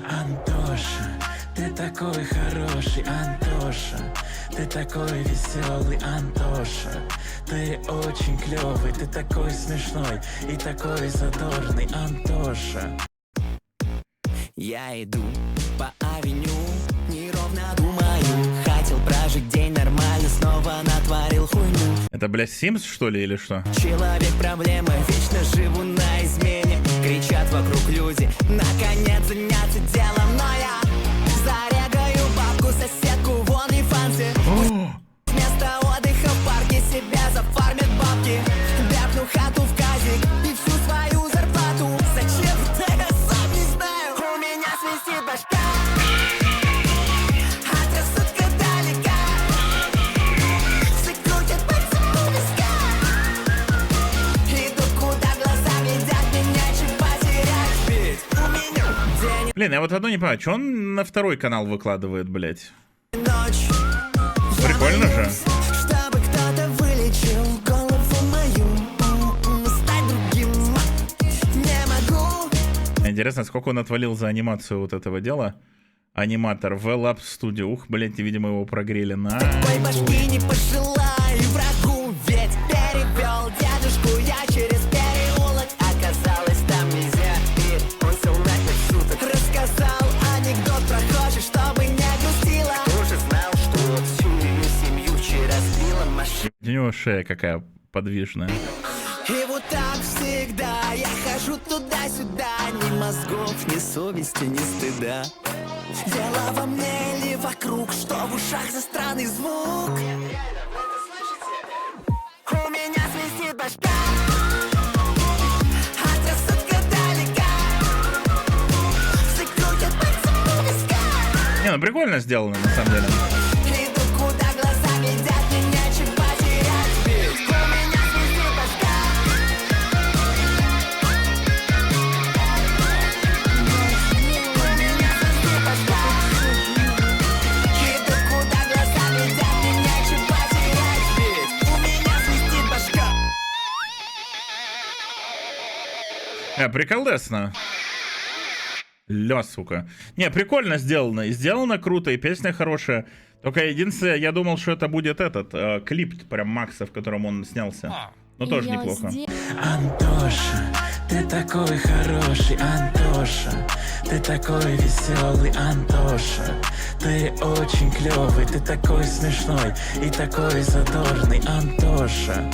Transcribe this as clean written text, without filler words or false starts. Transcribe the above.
Антоша, ты такой хороший, Антоша, ты такой веселый, Антоша, ты очень клевый, ты такой смешной и такой задорный, Антоша. Я иду по авеню, неровно думаю. Хотел прожить день нормально, снова натворил хуйню. Это, блядь, Sims, что ли, или что? Человек проблема, вечно живу на измене. Кричат вокруг люди, наконец заняться делом. Но я зарегаю бабку, соседку, вон и фансы. Вместо отдыха в парке себя зафармят бабки. Бяпну хату в казик и всю свою зарплату. Зачем это я сам не знаю. У меня свистит башка. От рассудка далека. Все крутят пальцем у виска. Иду куда глаза глядят, меня чуть потерять. Ведь у меня день Блин, я вот одно не понимаю, что он на второй канал выкладывает, блядь? и ночь. Прикольно же. Чтобы кто-то вылечил голову мою. Стать другим не могу. Интересно, сколько он отвалил за анимацию вот этого дела. Аниматор в Lab Studio. Ух, блядь, видимо, его прогрели на... Такой башки не пожелаю врагу. Ведь перевел дедушку я через переулок. Оказалось, там нельзя. И он сел на 5 суток. Рассказал анекдот прохожий, чтобы не грустила. Уже знал, что всю мою семью вчера сбила машина. У него шея какая подвижная. И вот так всегда я хожу туда-сюда. Ни мозгов, ни совести, ни стыда. Дело во мне или вокруг, что в ушах за странный звук. У меня свистит башка. От рассудка далека. Все крутят пальцем у виска. Не, ну прикольно сделано, на самом деле. Иду куда глаза глядят, меня чуть потерять. Ведь у меня свистит башка. У меня свистит башка. Иду куда глаза глядят, меня чуть потерять. Ведь у меня свистит башка. Приколдесно. Ля, сука. Не, прикольно сделано. И сделано круто, и песня хорошая. Только единственное, я думал, что это будет этот клип прям Макса, в котором он снялся. Но тоже неплохо. Антоша, ты такой хороший, Антоша, ты такой веселый, Антоша, ты очень клевый, ты такой смешной и такой задорный, Антоша.